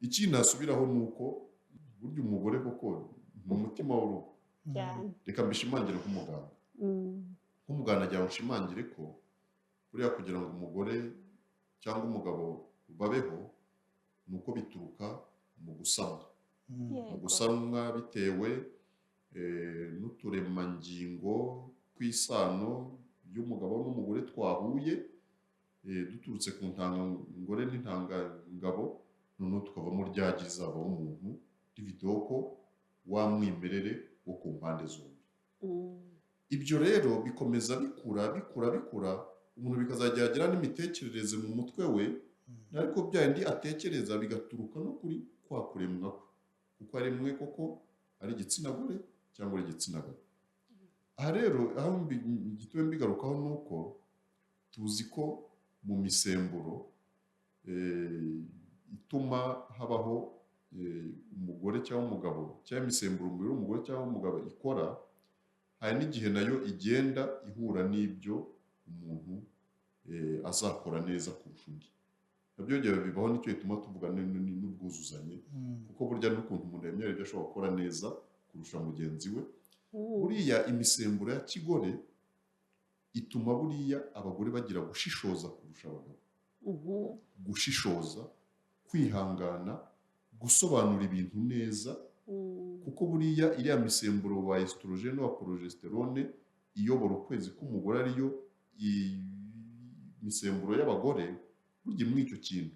ikindi nasubiraho ni uko burya umugore koko ni umutima w'urugo. cyane Reka mbishimangire nk'umuganga. Nk'umuganga nagira ngo nshimangire ko buriya kugira ngo umugore cyangwa umugabo babeho ni uko bituruka mu gusanwa. Mu gusanwa bitewe n'uturemangingo tw'isano y'umugabo n'umugore twahuye duturutse ku ntangangore n'intangangabo, noneho tukavamo rya gi rizavaho umuntu rifiteho ko wa mwimerere wo ku mpande zombi. Ibyo rero bikomeza bikura umuntu bikazagira n'imitekerereze mu mutwe we, ariko bya bindi atekereza bigaturuka no kuri kwa kuremwa kwe, kuko aremwe koko ari igitsina gore cyangwa ari igitsina gabo. Aha rero aho gituwe mbigarukaho ni uko tuzi ko mu misemburo ituma habaho umugore cyangwa umugabo, cyangwa imisemburo umubiri w'umugore cyangwa umugabo ikora, hari n'igihe nayo igenda ihura n'ibyo umuntu azakora neza kurusha undi. Nabyo bibaho, nicyo gituma tuvuga n'ubwuzuzanye, kuko burya n'ukuntu umuntu yemera ibyo ashobora gukora neza kurusha mugenzi we. Buriya imisemburo ya kigore ituma buriya abagore bagira gushishoza kurusha abagabo. Gushishoza, kwihangana, gusobanura ibintu neza, kuko buriya iriya misemburo wa estrogene wa progesterone iyobora ukwezi k'umugore ariyo imisemburo y'abagore, burya muri icyo kintu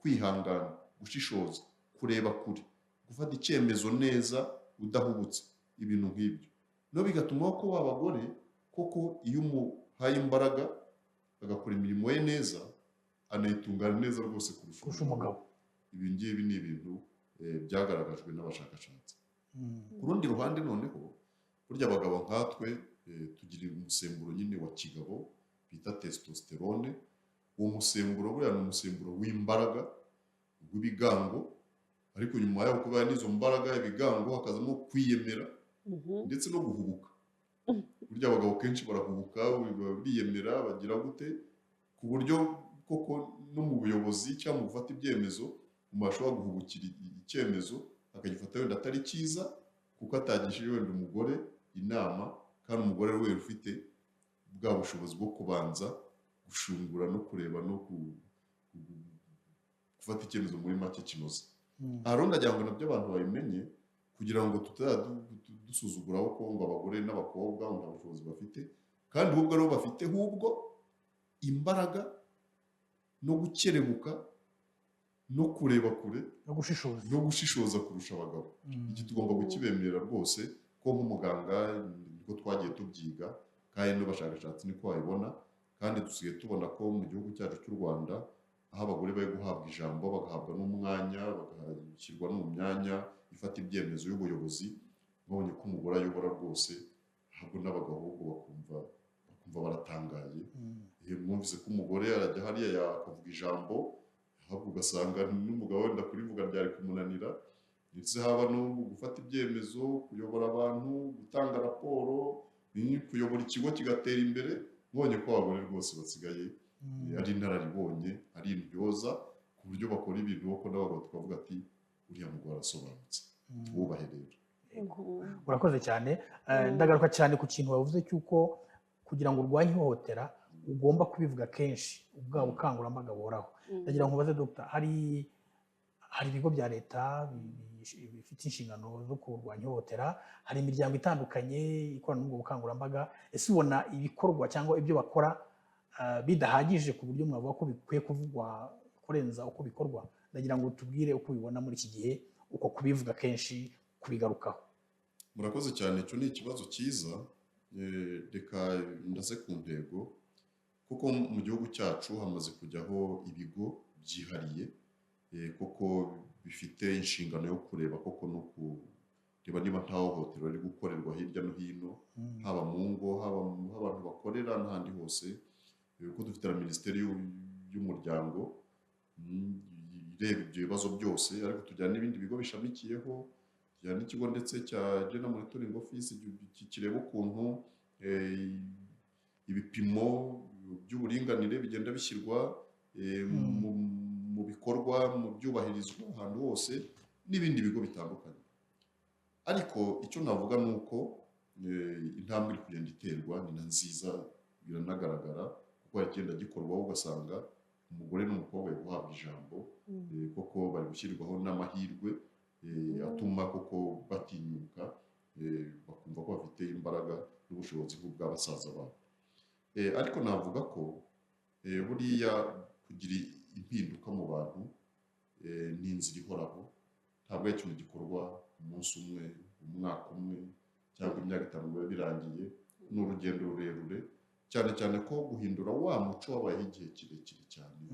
kwihangana, gushishoza, kureba kure, gufata icyemezo neza udahubutse, ibintu nk'ibyo no bigatuma ko abagore koko iyo umuhaye imbaraga agakora imirimo ye neza anayitungana neza rwose kurusha umugabo. Ibi ngibi ni ibintu byagaragajwe n'abashakashatsi. Ku rundi ruhande noneho burya abagabo nkatwe tugira umusemburo nyine wa kigabo bita testosterone. Uwo musemburo buriya ni umusemburo w'imbaraga, w'ibigango, ariko nyuma yaho kuba n'izo mbaraga ibigango hakazamo kwiyemera ndetse no guhubuka. Burya abagabo kenshi barahubuka, bariyemera, bagira gute, ku buryo koko no mu buyobozi cyangwa mu gufata ibyemezo umuntu ashobora guhubukira icyemezo akagifata wenda atari cyiza kuko atagishije wenda umugore inama, kandi umugore we ufite bwa bushobozi bwo kubanza gushungura no kureba no gufata icyemezo muri make kinoze. Aha rero ndagira ngo nabyo abantu babimenye kugira ngo dusuzuguraho ko ngo abagore n'abakobwa nta bushobozi bafite, kandi ahubwo aribo bafite ahubwo imbaraga no gukerebuka no kureba kure no gushishoza kurusha abagabo. Iki tugomba kukibemerera rwose ko nk'umuganga niko twagiye tubyiga, kandi n'abashakashatsi niko babibona, kandi dusigaye tubona ko mu gihugu cyacu cy'u Rwanda aho abagore bari guhabwa ijambo bagahabwa n'umwanya, bagashyirwa no mu myanya ifata ibyemezo y'ubuyobozi, babonye ko umugore ayobora rwose, ahubwo n'abagabo ahubwo bakumva baratangaye. Mwumvise ko umugore arajya hariya yakavuga ijambo, ahubwo ugasanga n'umugabo wenda kurivuga ryari kumunanira, ndetse haba no gufata ibyemezo, kuyobora abantu, gutanga raporo, kuyobora ikigo kigatera imbere. Mwabonye ko abagore rwose basigaye ari inararibonye, ari intyoza, ku buryo bakora ibintu kuko n'abagabo tukavuga ati uriya mugore arasobanutse. Twubahe rero. Urakoze cyane. Ndagaruka cyane ku kintu wavuze cy'uko kugira ngo urwanye ihohotera ugomba kubivuga kenshi, ubwa bukangurambaga buhoraho. Ndagira ngo ubaze Dr. hari ibigo bya leta bifite inshingano zo kurwanya ihohotera, hari imiryango itandukanye ikorana n'ubwo bukangurambaga. Ese ubona ibikorwa cyangwa ibyo bakora bidahagije ku buryo mwavuga ko bikwiye kuvugwa kurenza uko bikorwa? Ndagira ngo tubwire uko ubibona muri iki gihe, uko kubivuga kenshi, kubigarukaho. Murakoze cyane, icyo ni ikibazo cyiza. Reka ndase ku ntego, kuko mu gihugu cyacu hamaze kujyaho ibigo byihariye koko bifite inshingano yo kureba koko no kureba niba nta hohotera riri gukorerwa hirya no hino, haba mu ngo, haba aho abantu bakorera n'ahandi hose. Kuko dufite na minisiteri y'umuryango ireba ibyo bibazo byose, ariko tugira n'ibindi bigo bishamikiyeho, tugira n'ikigo ndetse cya Gender Monitoring Office kireba ukuntu ibipimo by'uburinganire bigenda bishyirwa mu bikorwa mu byubahirizwa ahantu hose n'ibindi bigo bitandukanye. Ariko icyo navuga ni uko intambwe iri kugenda iterwa ni na nziza, biranagaragara kuko hari ikigenda gikorwaho ugasanga umugore n'umukobwa bari guhabwa ijambo, koko bari gushyirwaho n'amahirwe atuma koko batinyuka, bakumva ko bafite imbaraga n'ubushobozi nk'ubwa basaza babo. Ariko navuga ko buriya kugira impinduka mu bantu ni inzira ihoraho, ntabwo ari ikintu gikorwa umunsi umwe, umwaka umwe cyangwa imyaka 5 biba birangiye. Ni urugendo rurerure, cyane cyane ko guhindura wa muco wabayeho igihe kirekire cyane,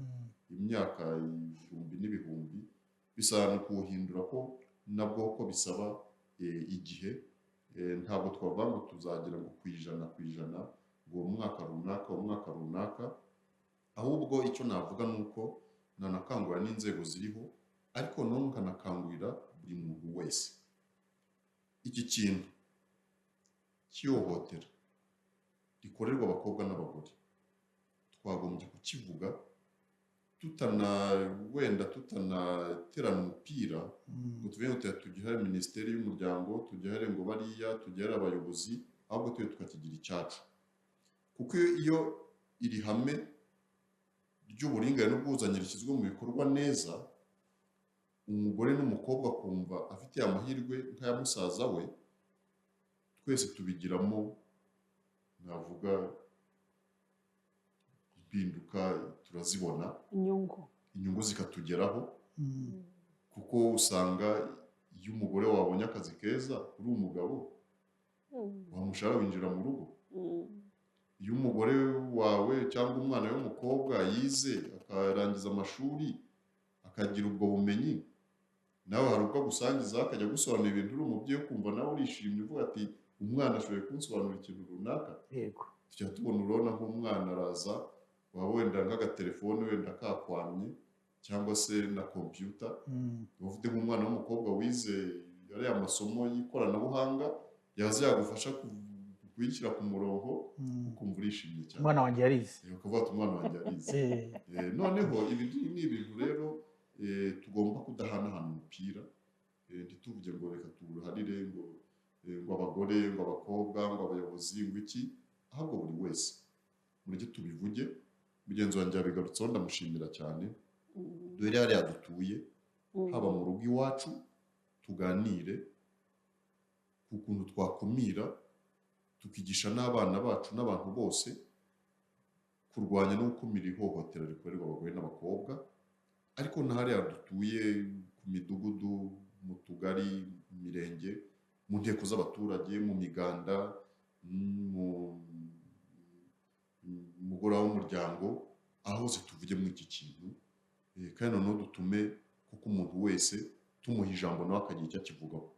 imyaka ibihumbi n'ibihumbi, bisaba no kuwuhindura ko nabwo ko bisaba igihe. Ntabwo twavuga ngo tuzagira ngo ku ijana ngo umwaka runaka, ahubwo icyo navuga ni uko nanakangurira n'inzego ziriho, ariko none nkanakangurira buri muntu wese, iki kintu cy'ihohotera rikorerwa abakobwa n'abagore twagombye kukivuga tutanaterana umupira ngo tuvuge ngo tugihare minisiteri y'umuryango, tugihare ngo bariya, tugihare abayobozi, ahubwo twe tukakigira icyacu. Kuko iyo iri hame ry'uburinganire n'ubwuzuzanye rishyizwe mu bikorwa neza, umugore n'umukobwa kumva afite amahirwe nk'aya musaza we, twese tubigiramo, navuga impinduka turazibona, inyungu zikatugeraho. Kuko usanga iyo umugore wabonye akazi keza uri umugabo, wamushahara winjira mu rugo. Iyo umugore wawe cyangwa umwana w'umukobwa yize akarangiza amashuri akagira ubwo bumenyi, nawe hari ubwo agusangiza akajya gusobanura ibintu uri umubyeyi, ukumva nawe urishimye uvuga ati umwana ashoboye kunsobanurira ikintu runaka. Tujya tubona, urabona nk'umwana araza, waba wenda nk'agatelefone wenda kakwamye cyangwa se na kompiyuta, ufite nk'umwana w'umukobwa wize ariya masomo y'ikoranabuhanga, yaza yagufasha kuyishyira ku murongo, ukumva urishimye cyane. Umwana wanjye yarize. Ukavuga ati umwana wanjye yarize. Noneho ibi ni ibintu rero tugomba kudahanahana umupira, ntituvuge ngo reka tuwuharire ngo abagore, ngo abakobwa, ngo abayobozi, ngo iki, ahubwo buri wese mureke tubivuge. Mugenzi wanjye yabigarutseho, ndamushimira cyane. Duhere hariya dutuye, haba mu rugo iwacu, tuganire ku kuntu twakumira, tukigisha n'abana bacu n'abantu bose kurwanya no gukumira ihohotera rikorerwa abagore n'abakobwa. Ariko na hariya dutuye, ku midugudu, mu tugari, mu mirenge, mu nteko z'abaturage, mu miganda, mu mugoroba w'umuryango, aho hose tuvuge muri iki kintu, kandi noneho dutume kuko umuntu wese tumuha ijambo nawe akagira icyo akivugaho.